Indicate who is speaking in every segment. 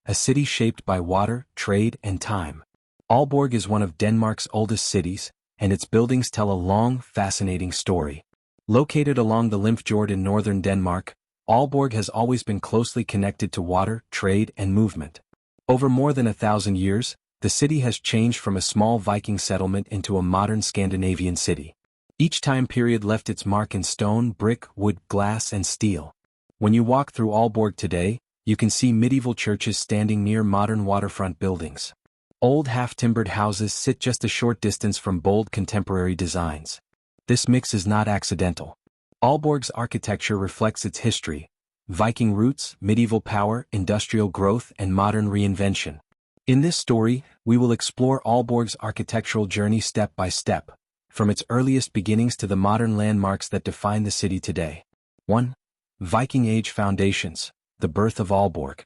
Speaker 1: a city shaped by water, trade, and time. Aalborg is one of Denmark's oldest cities, and its buildings tell a long, fascinating story. Located along the Limfjord in northern Denmark, Aalborg has always been closely connected to water, trade, and movement. Over more than 1,000 years, the city has changed from a small Viking settlement into a modern Scandinavian city. Each time period left its mark in stone, brick, wood, glass, and steel. When you walk through Aalborg today, you can see medieval churches standing near modern waterfront buildings. Old half-timbered houses sit just a short distance from bold contemporary designs. This mix is not accidental. Aalborg's architecture reflects its history: Viking roots, medieval power, industrial growth, and modern reinvention. In this story, we will explore Aalborg's architectural journey step by step, from its earliest beginnings to the modern landmarks that define the city today. 1. Viking Age foundations, the birth of Aalborg.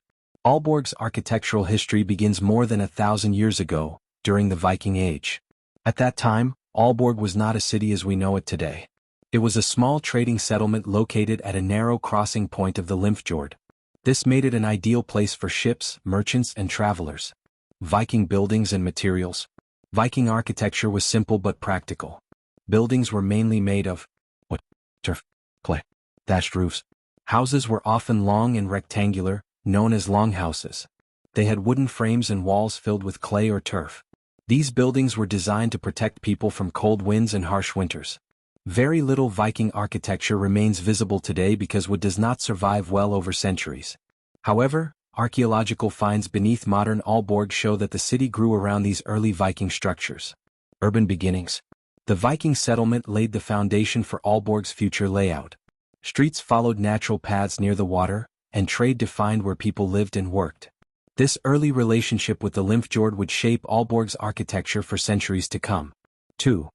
Speaker 1: Aalborg's architectural history begins more than 1,000 years ago, during the Viking Age. At that time, Aalborg was not a city as we know it today. It was a small trading settlement located at a narrow crossing point of the Limfjord. This made it an ideal place for ships, merchants, and travelers. Viking buildings and materials. Viking architecture was simple but practical. Buildings were mainly made of wood, turf, clay, thatched roofs. Houses were often long and rectangular, known as longhouses. They had wooden frames and walls filled with clay or turf. These buildings were designed to protect people from cold winds and harsh winters. Very little Viking architecture remains visible today because wood does not survive well over centuries. However, archaeological finds beneath modern Aalborg show that the city grew around these early Viking structures. Urban beginnings. The Viking settlement laid the foundation for Aalborg's future layout. Streets followed natural paths near the water, and trade defined where people lived and worked. This early relationship with the Limfjord would shape Aalborg's architecture for centuries to come. 2.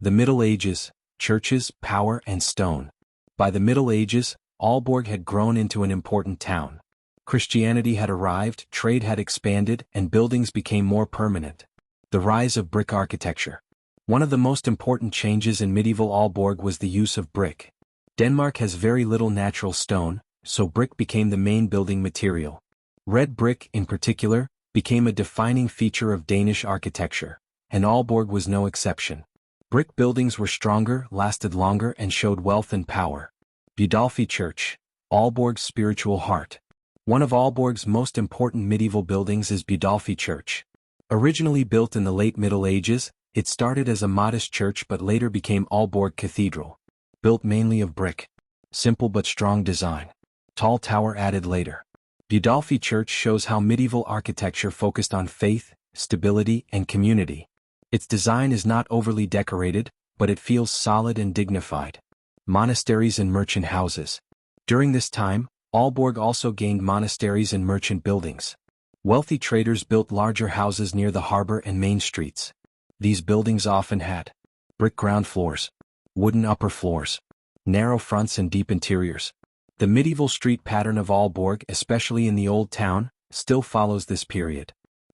Speaker 1: The Middle Ages, churches, power, and stone. By the Middle Ages, Aalborg had grown into an important town. Christianity had arrived, trade had expanded, and buildings became more permanent. The rise of brick architecture. One of the most important changes in medieval Aalborg was the use of brick. Denmark has very little natural stone, so brick became the main building material. Red brick, in particular, became a defining feature of Danish architecture, and Aalborg was no exception. Brick buildings were stronger, lasted longer, and showed wealth and power. Budolfi Church, Aalborg's spiritual heart. One of Aalborg's most important medieval buildings is Budolfi Church. Originally built in the late Middle Ages, it started as a modest church but later became Aalborg Cathedral. Built mainly of brick. Simple but strong design. Tall tower added later. Budolfi Church shows how medieval architecture focused on faith, stability, and community. Its design is not overly decorated, but it feels solid and dignified. Monasteries and merchant houses. During this time, Aalborg also gained monasteries and merchant buildings. Wealthy traders built larger houses near the harbor and main streets. These buildings often had brick ground floors, wooden upper floors, narrow fronts and deep interiors. The medieval street pattern of Aalborg, especially in the Old Town, still follows this period.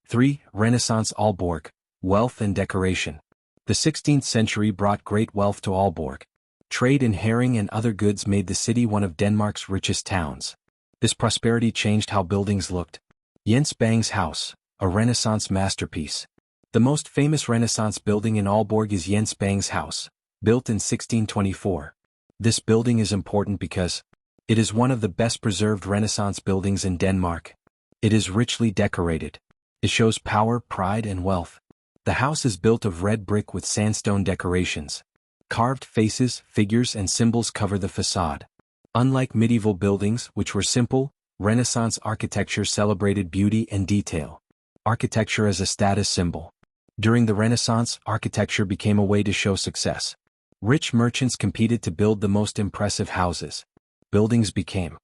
Speaker 1: 3. Renaissance Aalborg, wealth and decoration. The 16th century brought great wealth to Aalborg. Trade in herring and other goods made the city one of Denmark's richest towns. This prosperity changed how buildings looked. Jens Bang's house, a Renaissance masterpiece. The most famous Renaissance building in Aalborg is Jens Bang's house, built in 1624. This building is important because it is one of the best preserved Renaissance buildings in Denmark. It is richly decorated. It shows power, pride, and wealth. The house is built of red brick with sandstone decorations. Carved faces, figures, and symbols cover the facade. Unlike medieval buildings, which were simple, Renaissance architecture celebrated beauty and detail. Architecture as a status symbol. During the Renaissance, architecture became a way to show success. Rich merchants competed to build the most impressive houses. Buildings became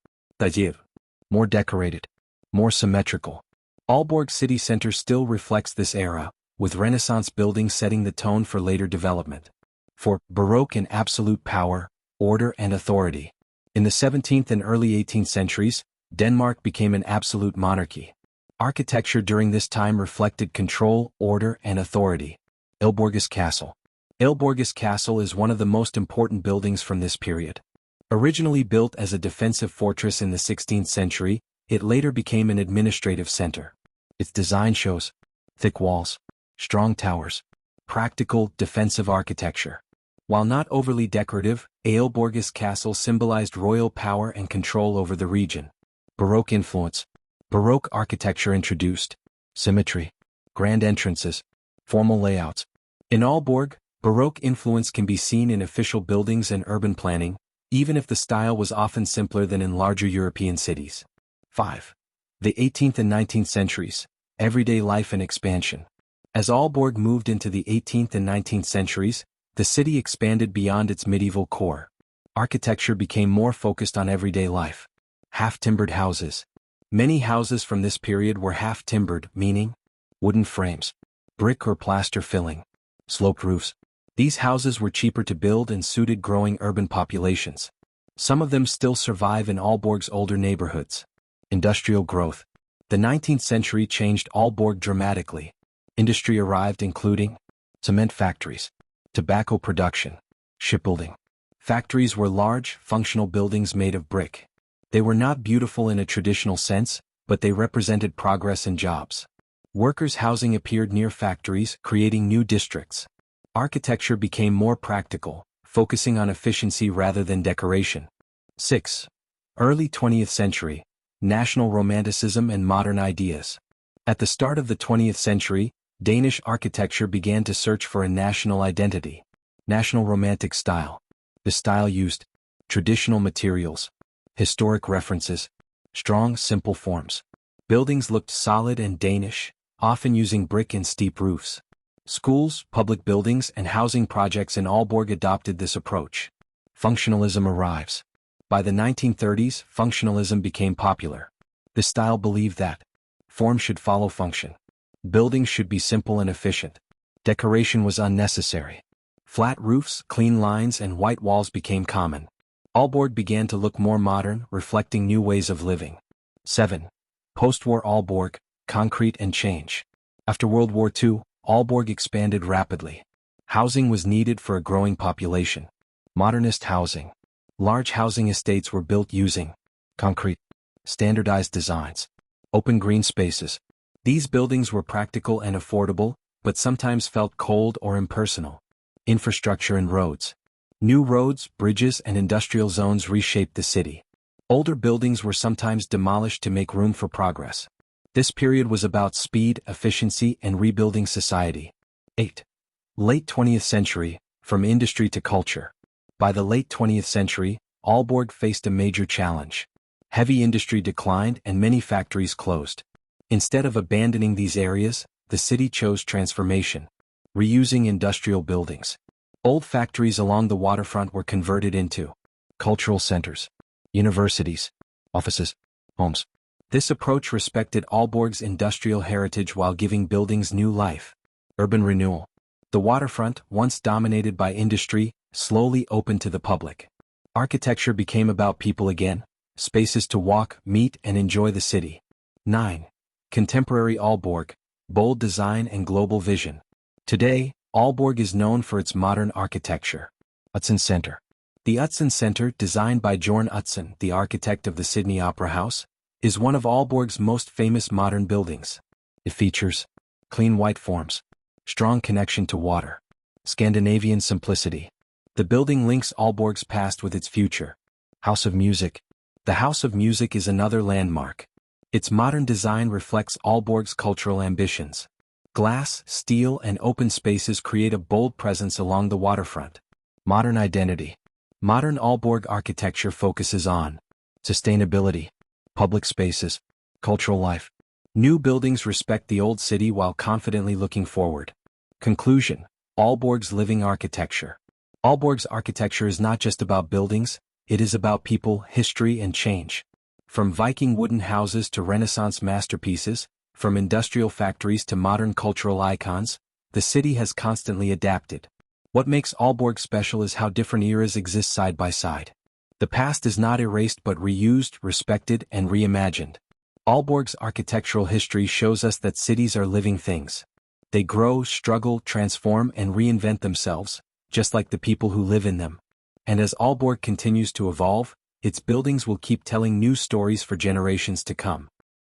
Speaker 1: more decorated, more symmetrical. Aalborg city center still reflects this era, with Renaissance buildings setting the tone for later development. 4. Baroque and absolute power, order and authority. In the 17th and early 18th centuries, Denmark became an absolute monarchy. Architecture during this time reflected control, order, and authority. Aalborg's Castle. Aalborg's Castle is one of the most important buildings from this period. Originally built as a defensive fortress in the 16th century, It later became an administrative center. Its design shows thick walls, strong towers, practical, defensive architecture. While not overly decorative, Aalborg's castle symbolized royal power and control over the region. Baroque influence. Baroque architecture introduced symmetry, grand entrances, formal layouts. In Aalborg, Baroque influence can be seen in official buildings and urban planning, even if the style was often simpler than in larger European cities. 5. The 18th and 19th centuries. Everyday life and expansion. As Aalborg moved into the 18th and 19th centuries, the city expanded beyond its medieval core. Architecture became more focused on everyday life. Half-timbered houses. Many houses from this period were half-timbered, meaning wooden frames, brick or plaster filling, sloped roofs. These houses were cheaper to build and suited growing urban populations. Some of them still survive in Aalborg's older neighborhoods. Industrial growth. The 19th century changed Aalborg dramatically. Industry arrived including cement factories, tobacco production, shipbuilding. Factories were large, functional buildings made of brick. They were not beautiful in a traditional sense, but they represented progress and jobs. Workers' housing appeared near factories, creating new districts. Architecture became more practical, focusing on efficiency rather than decoration. 6. Early 20th century. National Romanticism and modern ideas. At the start of the 20th century, Danish architecture began to search for a national identity. National Romantic style. The style used traditional materials, historic references, strong, simple forms. Buildings looked solid and Danish, often using brick and steep roofs. Schools, public buildings, and housing projects in Aalborg adopted this approach. Functionalism arrives. By the 1930s, functionalism became popular. The style believed that form should follow function. Buildings should be simple and efficient. Decoration was unnecessary. Flat roofs, clean lines, and white walls became common. Aalborg began to look more modern, reflecting new ways of living. 7. Post-war Aalborg, concrete and change. After World War II, Aalborg expanded rapidly. Housing was needed for a growing population. Modernist housing. Large housing estates were built using concrete, standardized designs, open green spaces. These buildings were practical and affordable, but sometimes felt cold or impersonal. Infrastructure and roads. New roads, bridges, and industrial zones reshaped the city. Older buildings were sometimes demolished to make room for progress. This period was about speed, efficiency, and rebuilding society. 8. Late 20th century, from industry to culture. By the late 20th century, Aalborg faced a major challenge. Heavy industry declined and many factories closed. Instead of abandoning these areas, the city chose transformation. Reusing industrial buildings. Old factories along the waterfront were converted into cultural centers, universities, offices, homes. This approach respected Aalborg's industrial heritage while giving buildings new life. Urban renewal. The waterfront, once dominated by industry, slowly opened to the public. Architecture became about people again, spaces to walk, meet, and enjoy the city. 9. Contemporary Aalborg, bold design and global vision. Today, Aalborg is known for its modern architecture. Utzon Center. The Utzon Center, designed by Jorn Utzon, the architect of the Sydney Opera House, is one of Aalborg's most famous modern buildings. It features clean white forms, strong connection to water, Scandinavian simplicity. The building links Aalborg's past with its future. House of Music. The House of Music is another landmark. Its modern design reflects Aalborg's cultural ambitions. Glass, steel, and open spaces create a bold presence along the waterfront. Modern identity. Modern Aalborg architecture focuses on sustainability, public spaces, cultural life. New buildings respect the old city while confidently looking forward. Conclusion. Aalborg's living architecture. Aalborg's architecture is not just about buildings, it is about people, history, and change. From Viking wooden houses to Renaissance masterpieces, from industrial factories to modern cultural icons, the city has constantly adapted. What makes Aalborg special is how different eras exist side by side. The past is not erased but reused, respected, and reimagined. Aalborg's architectural history shows us that cities are living things. They grow, struggle, transform, and reinvent themselves, just like the people who live in them. And as Aalborg continues to evolve, its buildings will keep telling new stories for generations to come.